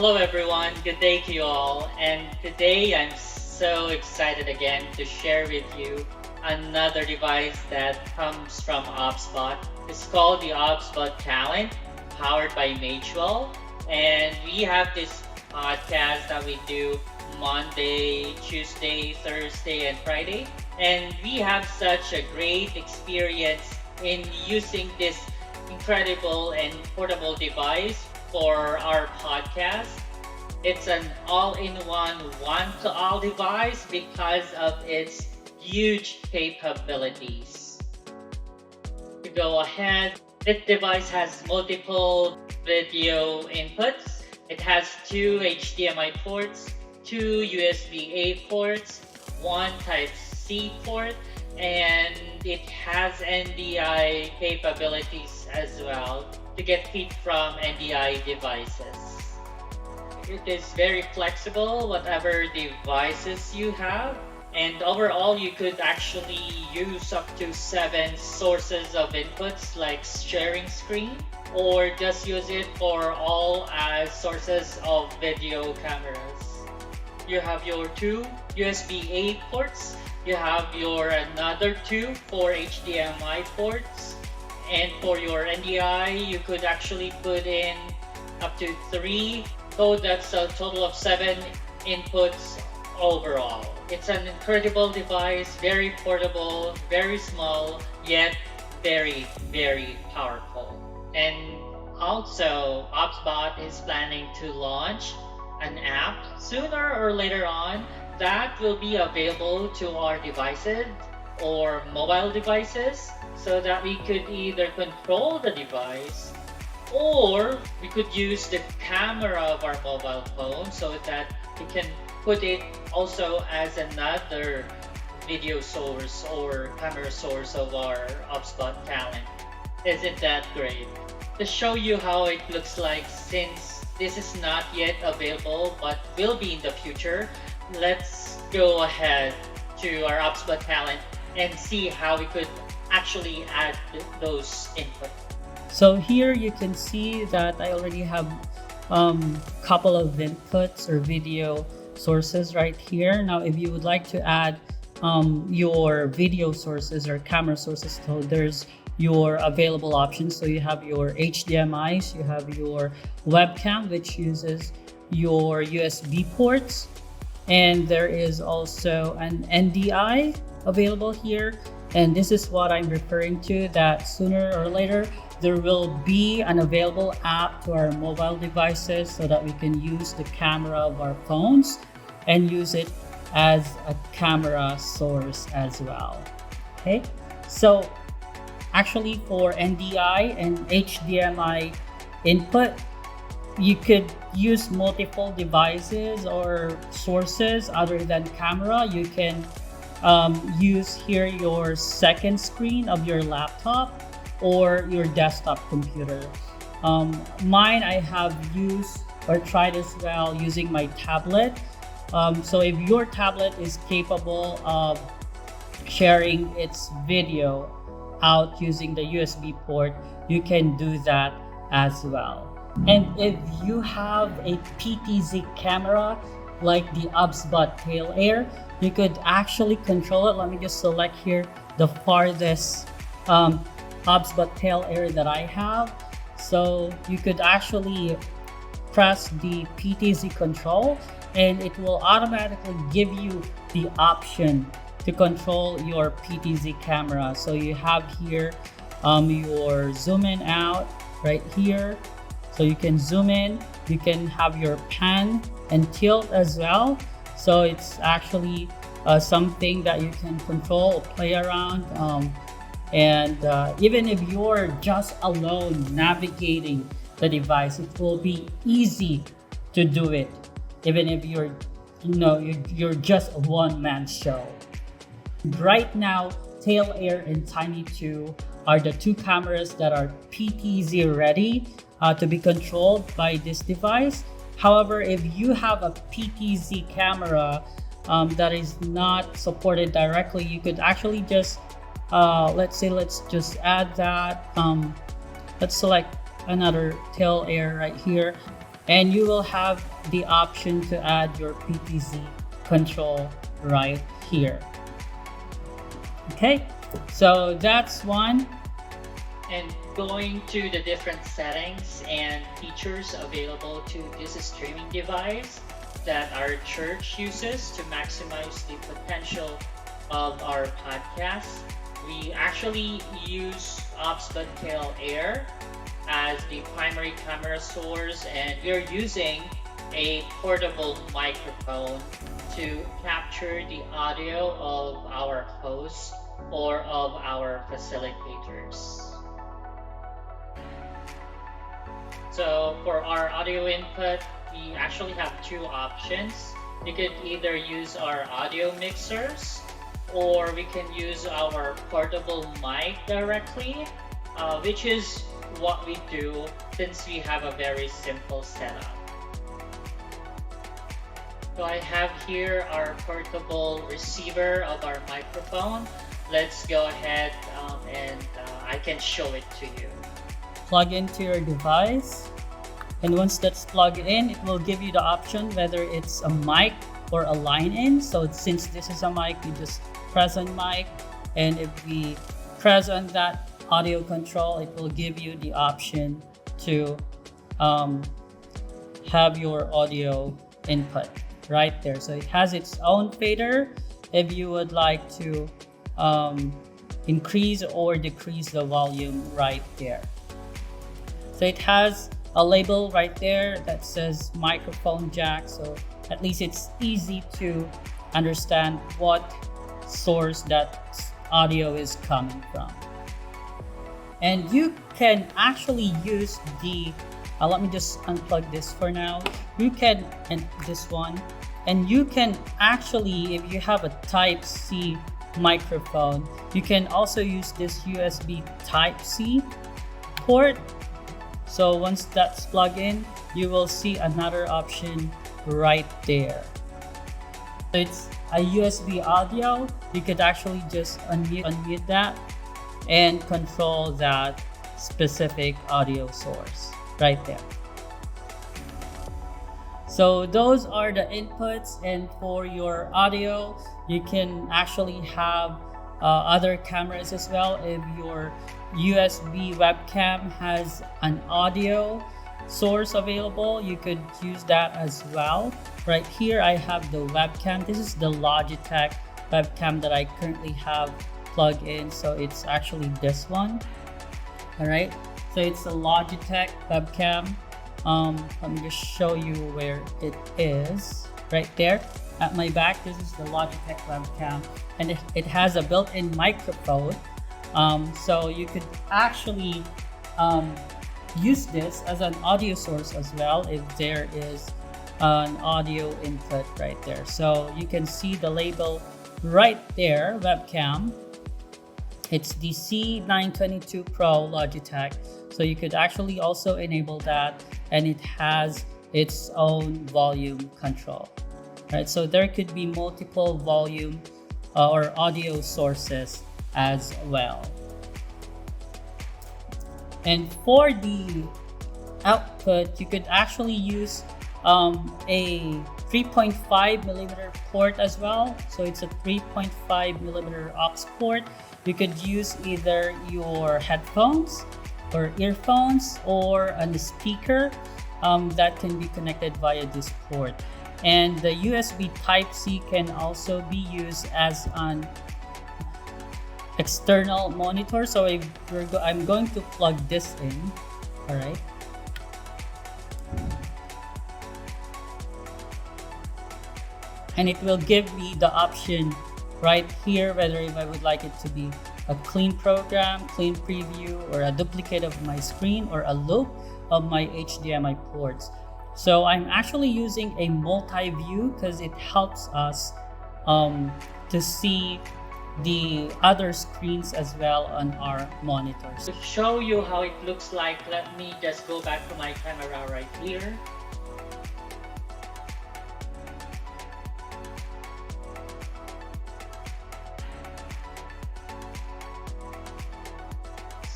Hello everyone, good day to you all. And today I'm so excited again to share with you another device that comes from Obsbot. It's called the Obsbot Talent, powered by Mutual. And we have this podcast that we do Monday, Tuesday, Thursday, and Friday. And we have such a great experience in using this incredible and portable device for our podcast. It's an all-in-one, one-to-all device because of its huge capabilities. To go ahead, this device has multiple video inputs. It has two HDMI ports, two USB-A ports, one Type-C port, and it has NDI capabilities as well to get feed from NDI devices. It is very flexible, whatever devices you have, and overall you could actually use up to 7 sources of inputs like sharing screen, or just use it for all as sources of video cameras. You have your two USB-A ports, you have your another two for HDMI ports, and for your NDI you could actually put in up to 3, so that's a total of 7 inputs overall. It's an incredible device, very portable, very small, yet very, very powerful. And also, Obsbot is planning to launch an app sooner or later on that will be available to our devices or mobile devices, so that we could either control the device or we could use the camera of our mobile phone so that we can put it also as another video source or camera source of our Obsbot Talent. Isn't that great? To show you how it looks like, since this is not yet available but will be in the future, let's go ahead to our Obsbot Talent and see how we could actually add those inputs. So here you can see that I already have couple of inputs or video sources right here. Now, if you would like to add your video sources or camera sources, so there's your available options. So you have your HDMIs, you have your webcam, which uses your USB ports, and there is also an NDI available here. And this is what I'm referring to, that sooner or later there will be an available app to our mobile devices so that we can use the camera of our phones and use it as a camera source as well. Okay, so actually for NDI and HDMI input, you could use multiple devices or sources other than camera. You can use here your second screen of your laptop or your desktop computer. Mine I have used or tried as well using my tablet. So if your tablet is capable of sharing its video out using the USB port, you can do that as well. And if you have a PTZ camera like the Obsbot Tail Air, you could actually control it. Let me just select here the farthest Obsbot Tail Air that I have. So you could actually press the PTZ control and it will automatically give you the option to control your PTZ camera. So you have here your zoom in out right here. So you can zoom in, you can have your pan and tilt as well. So it's actually something that you can control, play around. And even if you're just alone navigating the device, it will be easy to do it. Even if you're just a one-man show. Right now, Tail Air and Tiny 2 are the two cameras that are PTZ ready to be controlled by this device. However, if you have a PTZ camera that is not supported directly, you could actually just let's just add that. Let's select another Tail Air right here. And you will have the option to add your PTZ control right here. Okay, so that's one. And going to the different settings and features available to this streaming device that our church uses to maximize the potential of our podcast, we actually use Obsbot Air as the primary camera source, and we're using a portable microphone to capture the audio of our hosts or of our facilitators. So for our audio input, we actually have two options. You could either use our audio mixers, or we can use our portable mic directly, which is what we do since we have a very simple setup. So I have here our portable receiver of our microphone. Let's go ahead and I can show it to you. Plug into your device, and once that's plugged in, it will give you the option whether it's a mic or a line in. So since this is a mic, you just press on mic, and if we press on that audio control, it will give you the option to have your audio input right there. So it has its own fader if you would like to increase or decrease the volume right there. So it has a label right there that says microphone jack, so at least it's easy to understand what source that audio is coming from. And you can actually use the let me just unplug this for now. You can, and this one, and you can actually, if you have a type C microphone, you can also use this USB type C port. So once that's plugged in, you will see another option right there. So it's a USB audio. You could actually just unmute that and control that specific audio source right there. So those are the inputs, and for your audio, you can actually have other cameras as well. If your USB webcam has an audio source available, you could use that as well. Right here I have the webcam. This is the Logitech webcam that I currently have plugged in, so it's actually this one. All right, so it's a Logitech webcam. Let me just show you where it is. Right there at my back, this is the Logitech webcam, and it has a built-in microphone. So you could actually use this as an audio source as well if there is an audio input right there. So you can see the label right there, webcam. It's the C922 Pro Logitech. So you could actually also enable that, and it has its own volume control. Right, so there could be multiple volume or audio sources as well. And for the output, you could actually use a 3.5 millimeter port as well. So it's a 3.5 millimeter aux port. You could use either your headphones or earphones or a speaker that can be connected via this port. And the USB Type-C can also be used as an external monitor. So if I'm going to plug this in, all right. And it will give me the option right here whether if I would like it to be a clean program, clean preview, or a duplicate of my screen, or a loop of my HDMI ports. So I'm actually using a multi-view because it helps us to see the other screens as well on our monitors. To show you how it looks like, let me just go back to my camera right here.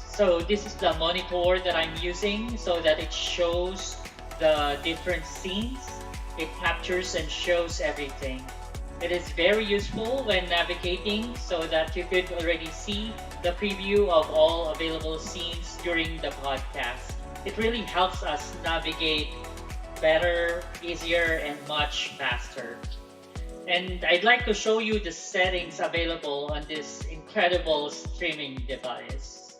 So this is the monitor that I'm using so that it shows the different scenes. It captures and shows everything. It is very useful when navigating so that you could already see the preview of all available scenes during the podcast. It really helps us navigate better, easier, and much faster. And I'd like to show you the settings available on this incredible streaming device.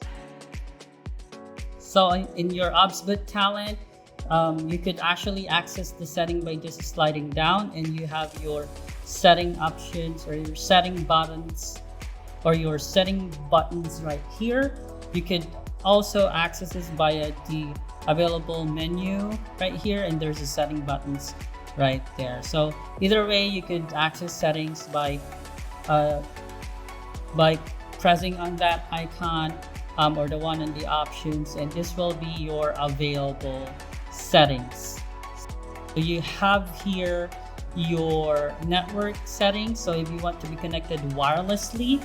So in your Obsbot talent, you could actually access the setting by just sliding down, and you have your setting options or your setting buttons right here. You could also access this via the available menu right here, and there's the setting buttons right there. So either way, you could access settings by pressing on that icon or the one in the options, and this will be your available settings. So you have here your network settings. So if you want to be connected wirelessly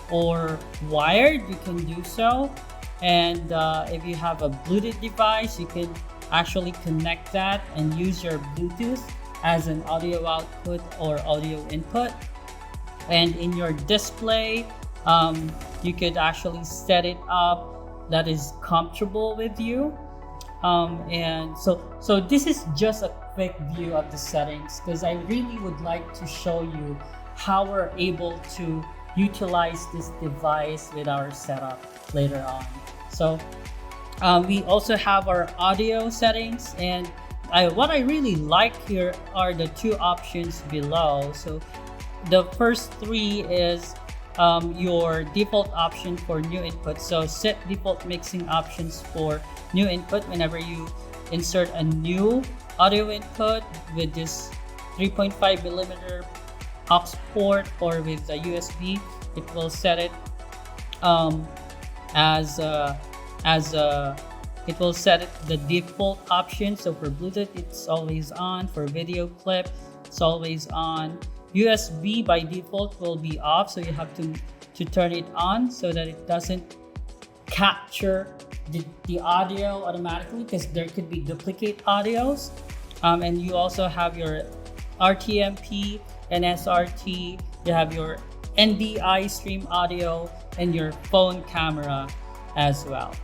or wired, you can do so. And if you have a Bluetooth device, you can actually connect that and use your Bluetooth as an audio output or audio input. And in your display, you could actually set it up that is comfortable with you. And so this is just a quick view of the settings, because I really would like to show you how we're able to utilize this device with our setup later on. So we also have our audio settings, and what I really like here are the two options below. So the first three is your default option for new input. So set default mixing options for new input. Whenever you insert a new audio input with this 3.5 millimeter aux port or with the USB, it will set it it will set it the default option. So for Bluetooth, it's always on. For video clip, it's always on. USB by default will be off, so you have to turn it on so that it doesn't capture the audio automatically, because there could be duplicate audios. And you also have your RTMP and SRT. You have your NDI stream audio and your phone camera as well.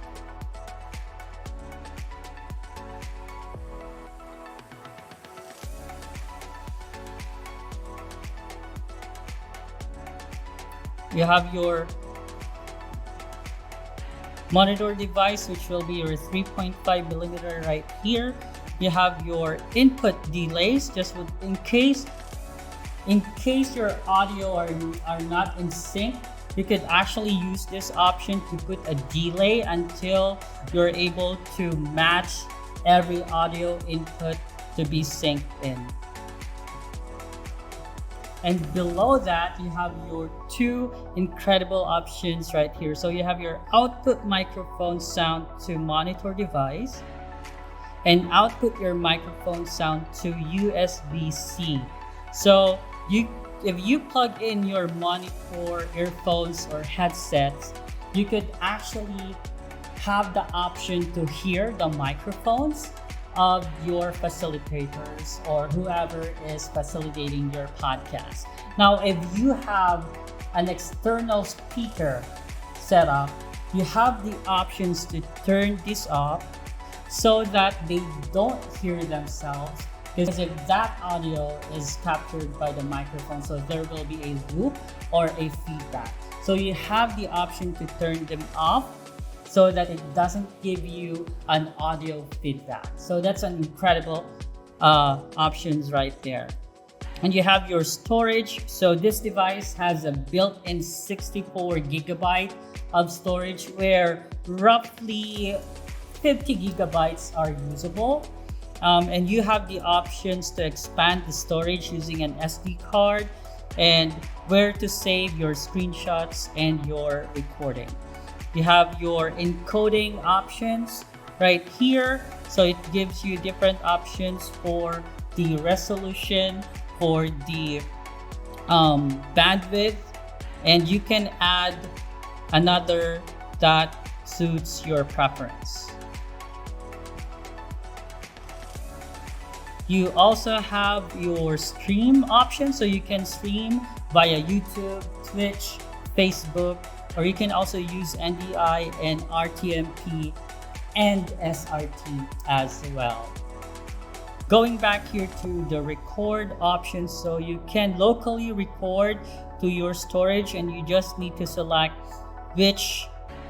You have your monitor device, which will be your 3.5 millimeter right here. You have your input delays, just in case your audio are not in sync. You could actually use this option to put a delay until you're able to match every audio input to be synced in. And below that, you have your two incredible options right here. So you have your output microphone sound to monitor device, and output your microphone sound to USB-C. So if you plug in your monitor, earphones, or headsets, you could actually have the option to hear the microphones of your facilitators or whoever is facilitating your podcast. Now, if you have an external speaker set up, you have the options to turn this off so that they don't hear themselves, because if that audio is captured by the microphone, so there will be a loop or a feedback. So you have the option to turn them off so that it doesn't give you an audio feedback. So that's an incredible options right there. And you have your storage. So this device has a built-in 64 gigabyte of storage, where roughly 50 gigabytes are usable. And you have the options to expand the storage using an SD card, and where to save your screenshots and your recording. You have your encoding options right here. So it gives you different options for the resolution, for the bandwidth, and you can add another that suits your preference. You also have your stream option, so you can stream via YouTube, Twitch, Facebook, or you can also use NDI and RTMP and SRT as well. Going back here to the record option, so you can locally record to your storage, and you just need to select which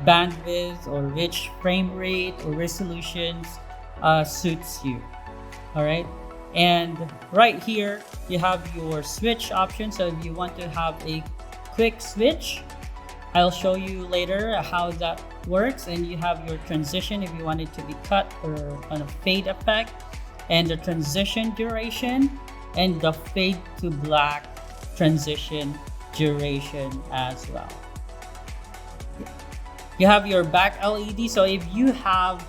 bandwidth or which frame rate or resolutions suits you. All right. And right here, you have your switch option. So if you want to have a quick switch, I'll show you later how that works. And you have your transition if you want it to be cut or on a fade effect, and the transition duration, and the fade to black transition duration as well. You have your back LED. So if you have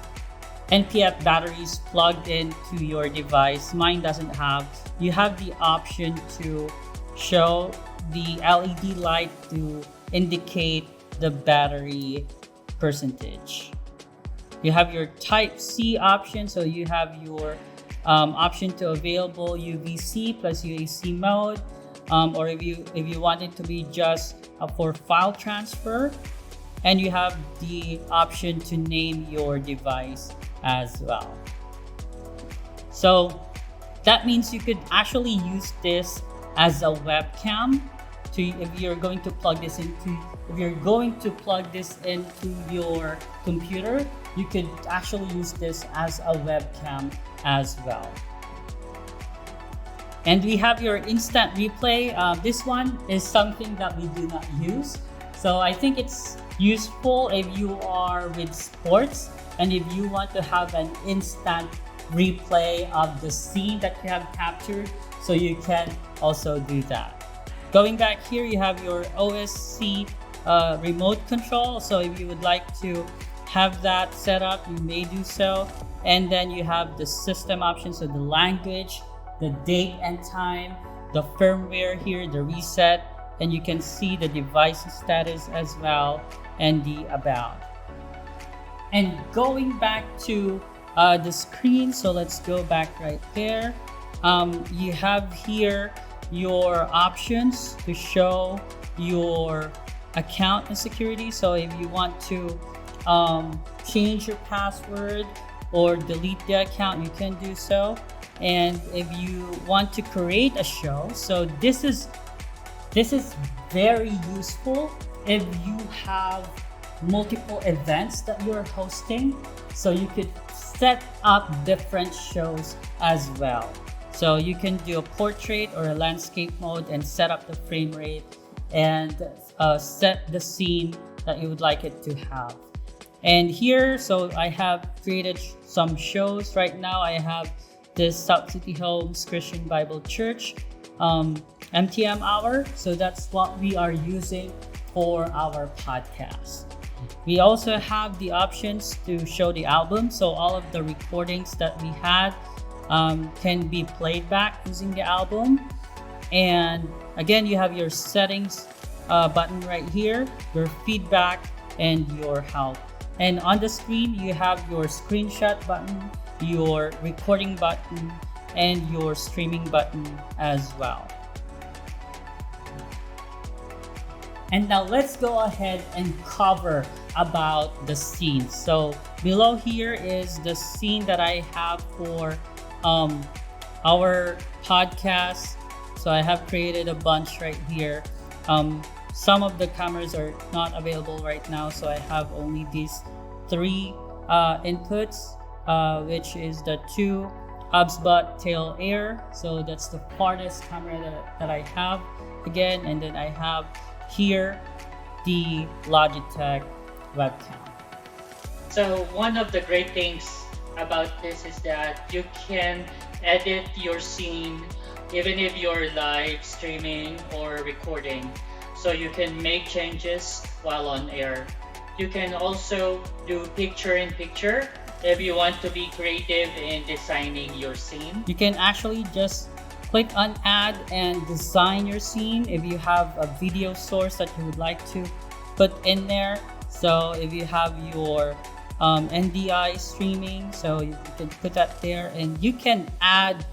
NPF batteries plugged into your device, mine doesn't have, you have the option to show the LED light to indicate the battery percentage. You have your type C option, so you have your option to available UVC plus UAC mode, or if you want it to be just for file transfer, and you have the option to name your device as well. So that means you could actually use this as a webcam if you're going to plug this into your computer. You could actually use this as a webcam as well. And we have your instant replay. This one is something that we do not use, so I think it's useful if you are with sports and if you want to have an instant replay of the scene that you have captured, so you can also do that. Going back here, you have your OSC remote control. So if you would like to have that set up, you may do so. And then you have the system options, so the language, the date and time, the firmware here, the reset, and you can see the device status as well, and the about. And going back to the screen, so let's go back right there. You have here your options to show your account and security. So if you want to change your password or delete the account, you can do so. And if you want to create a show, so this is very useful if you have multiple events that you're hosting, so you could set up different shows as well. So you can do a portrait or a landscape mode and set up the frame rate and set the scene that you would like it to have. And here, so I have created some shows right now. I have this South City Homes Christian Bible Church MTM hour. So that's what we are using for our podcast. We also have the options to show the album. So all of the recordings that we had can be played back using the album. And again, you have your settings button right here, your feedback, and your help. And on the screen, you have your screenshot button, your recording button, and your streaming button as well. And now let's go ahead and cover about the scenes. So below here is the scene that I have for our podcast. So I have created a bunch right here. Some of the cameras are not available right now, so I have only these three inputs, which is the two Obsbot tail air. So that's the farthest camera that I have again, and then I have here the Logitech webcam. So one of the great things about this is that you can edit your scene even if you're live streaming or recording. So you can make changes while on air. You can also do picture-in-picture if you want to be creative in designing your scene. You can actually just click on add and design your scene if you have a video source that you would like to put in there. So if you have your NDI streaming, so you can put that there, and you can add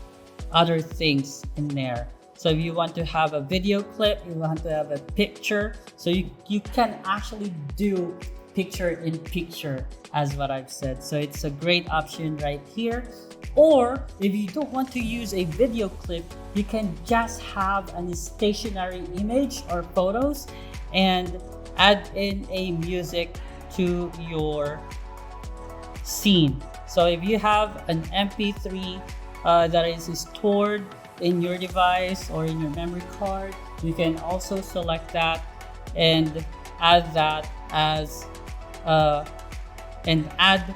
other things in there. So if you want to have a video clip, you want to have a picture, so you can actually do picture in picture as what I've said. So it's a great option right here. Or if you don't want to use a video clip, you can just have a stationary image or photos and add in a music to your scene. So if you have an MP3 that is stored in your device or in your memory card, you can also select that and add that as and add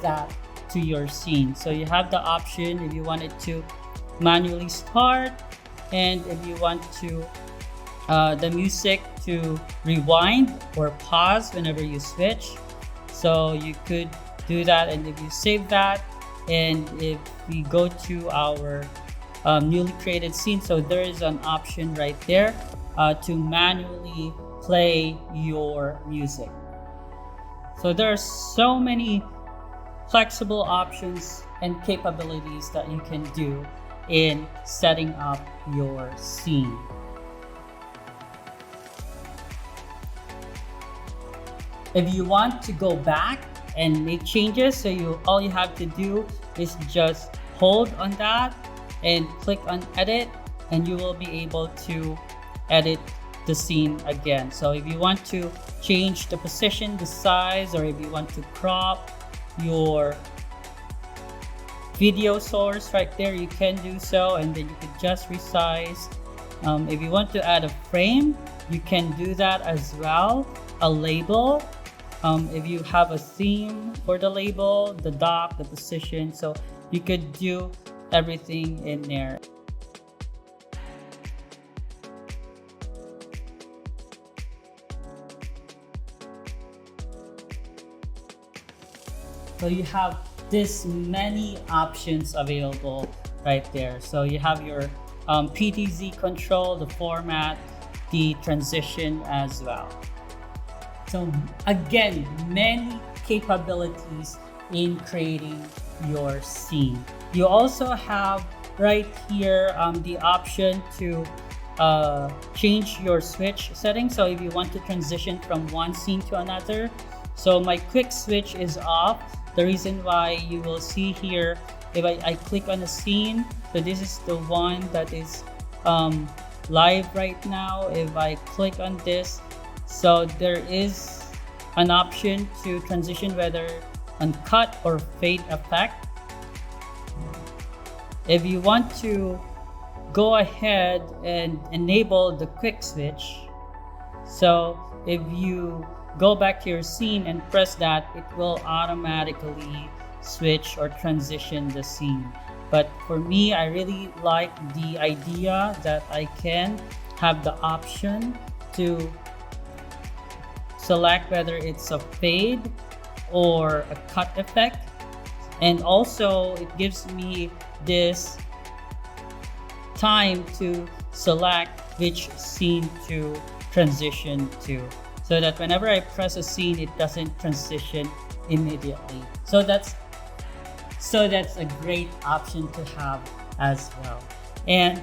that to your scene. So you have the option if you wanted to manually start, and if you want to the music to rewind or pause whenever you switch. So you could do that, and if you save that, and if we go to our newly created scene, so there is an option right there to manually play your music. So there are so many flexible options and capabilities that you can do in setting up your scene. If you want to go back and make changes, so all you have to do is just hold on that and click on edit, and you will be able to edit the scene again. So if you want to change the position, the size, or if you want to crop your video source right there, you can do so, and then you could just resize. If you want to add a frame, you can do that as well. A label, if you have a theme for the label, the dock, the position, so you could do everything in there. So you have this many options available right there. So you have your PTZ control, the format, the transition as well. So again, many capabilities in creating your scene. You also have right here the option to change your switch settings. So if you want to transition from one scene to another, so my quick switch is off. The reason why you will see here, if I click on a scene, so this is the one that is live right now. If I click on this, so there is an option to transition whether on cut or fade effect. If you want to go ahead and enable the quick switch, so if you go back to your scene and press that, it will automatically switch or transition the scene. But for me, I really like the idea that I can have the option to select whether it's a fade or a cut effect. And also it gives me this time to select which scene to transition to, so that whenever I press a scene, it doesn't transition immediately. So that's a great option to have as well. And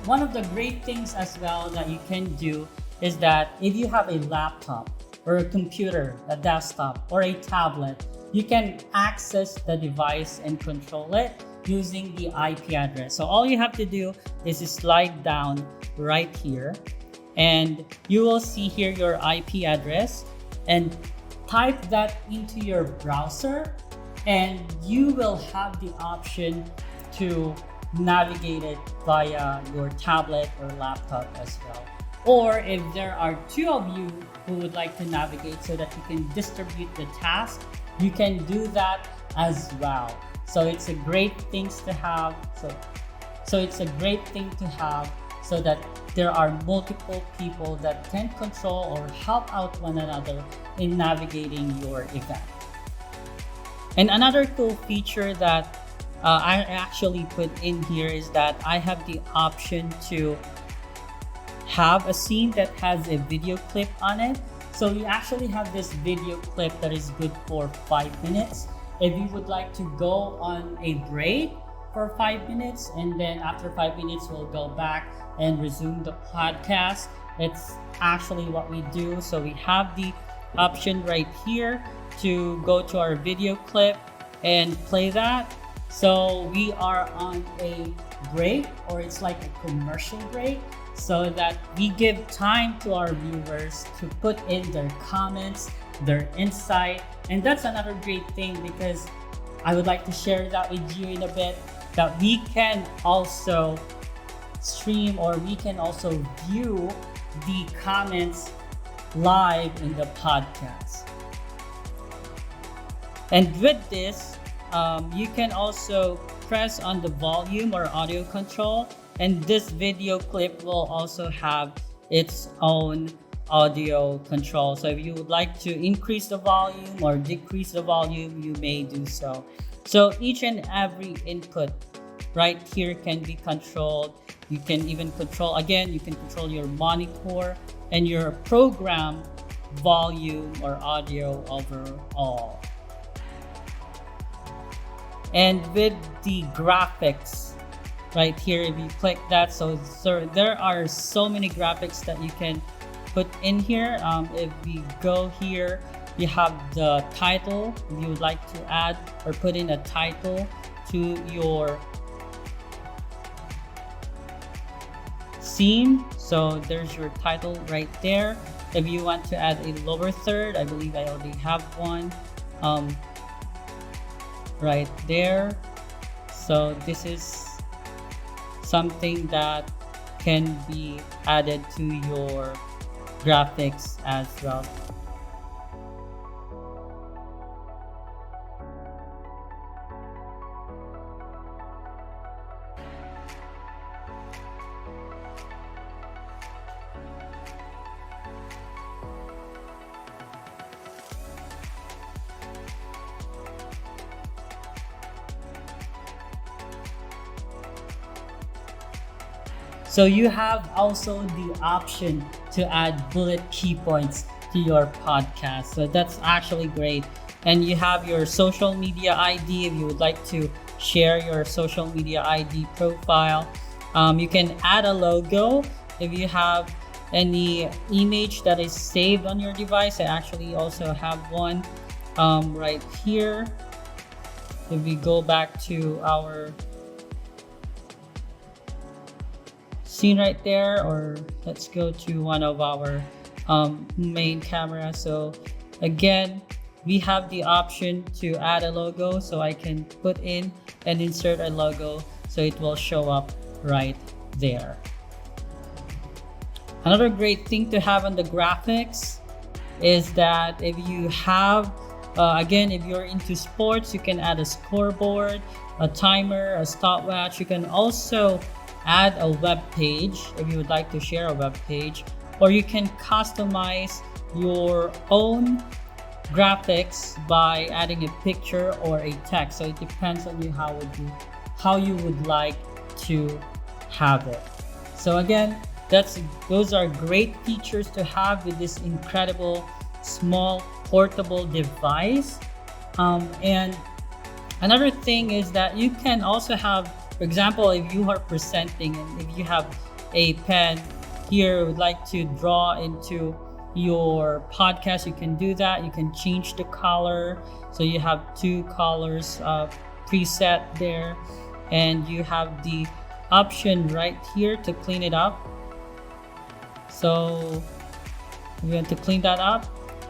one of the great things as well that you can do is that if you have a laptop or a computer, a desktop or a tablet, you can access the device and control it using the IP address. So all you have to do is slide down right here, and you will see here your IP address, and type that into your browser, and you will have the option to navigate it via your tablet or laptop as well. Or if there are two of you who would like to navigate so that you can distribute the task, you can do that as well. So it's a great thing to have. So it's a great thing to have so that there are multiple people that can control or help out one another in navigating your event. And another cool feature that I actually put in here is that I have the option to have a scene that has a video clip on it. So we actually have this video clip that is good for 5 minutes. if you would like to go on a break for 5 minutes, and then after 5 minutes, we'll go back and resume the podcast. It's actually what we do. So we have the option right here to go to our video clip and play that. So we are on a break, or it's like a commercial break, so that we give time to our viewers to put in their comments, their insight. And that's another great thing, because I would like to share that with you in a bit, that we can also stream, or we can also view the comments live in the podcast. And with this, you can also press on the volume or audio control, and this video clip will also have its own audio control. So if you would like to increase the volume or decrease the volume, you may do so. So each and every input right here can be controlled. You can even control, again, you can control your monitor and your program volume or audio overall. And with the graphics right here, if you click that, so there are so many graphics that you can put in here. If we go here, you have the title. If you would like to add or put in a title to your scene, so there's your title right there. If you want to add a lower third, I believe I already have one right there. So this is something that can be added to your graphics as well. So you have also the option to add bullet key points to your podcast. So that's actually great. And you have your social media ID if you would like to share your social media ID profile. You can add a logo if you have any image that is saved on your device. I actually also have one right here. If we go back to our scene right there, or let's go to one of our main cameras. So again, we have the option to add a logo, so I can put in and insert a logo so it will show up right there. Another great thing to have on the graphics is that if you have again, if you're into sports, you can add a scoreboard, a timer, a stopwatch. You can also add a web page if you would like to share a web page, or you can customize your own graphics by adding a picture or a text. So it depends on you how you would like to have it. So again, those are great features to have with this incredible small portable device. And another thing is that you can also have, for example, if you are presenting and if you have a pen here, would like to draw into your podcast, you can do that. You can change the color. So you have two colors preset there, and you have the option right here to clean it up. So we want to clean that up,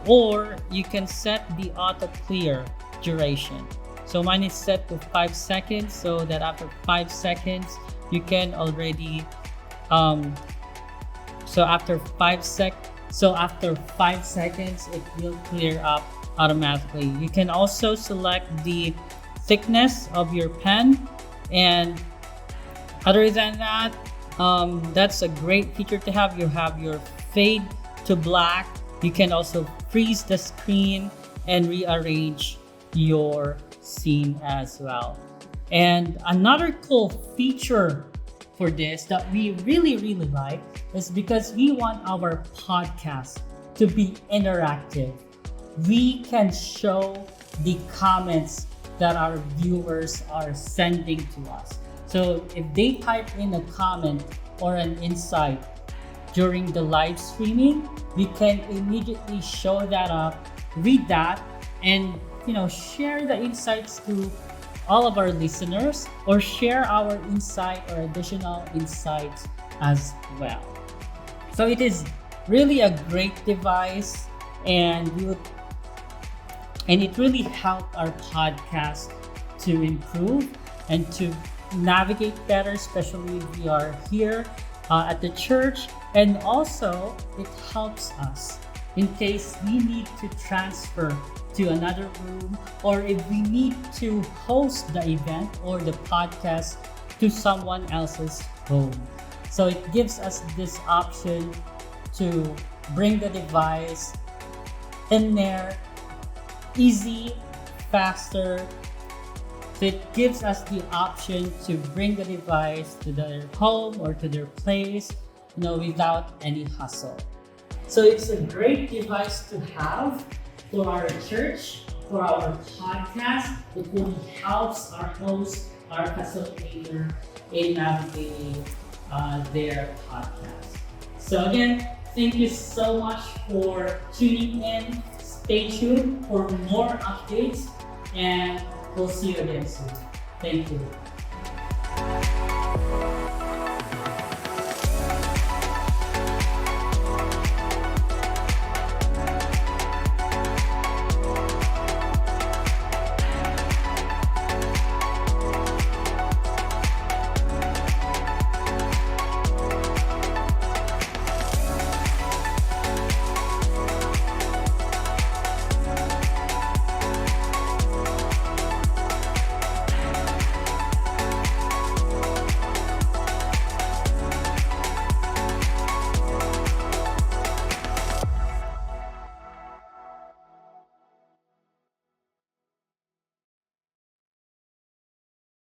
or you can set the auto clear duration. So mine is set to 5 seconds, so that after 5 seconds you can already so after 5 seconds it will clear up automatically. You can also select the thickness of your pen, and other than that, that's a great feature to have. You have your fade to black. You can also freeze the screen and rearrange your scene as well. And another cool feature for this that we really like is because we want our podcast to be interactive. We can show the comments that our viewers are sending to us. So if they type in a comment or an insight during the live streaming, we can immediately show that up, read that, and share the insights to all of our listeners, or share our insight or additional insights as well. So it is really a great device, and it really helped our podcast to improve and to navigate better, especially if we are here at the church. And also, it helps us in case we need to transfer to another room, or if we need to host the event or the podcast to someone else's home. So it gives us this option to bring the device in there easy, faster. So it gives us the option to bring the device to their home or to their place, without any hassle. So it's a great device to have for our church, for our podcast. It really helps our host, our facilitator in navigating their podcast. So again, thank you so much for tuning in. Stay tuned for more updates, and we'll see you again soon. Thank you.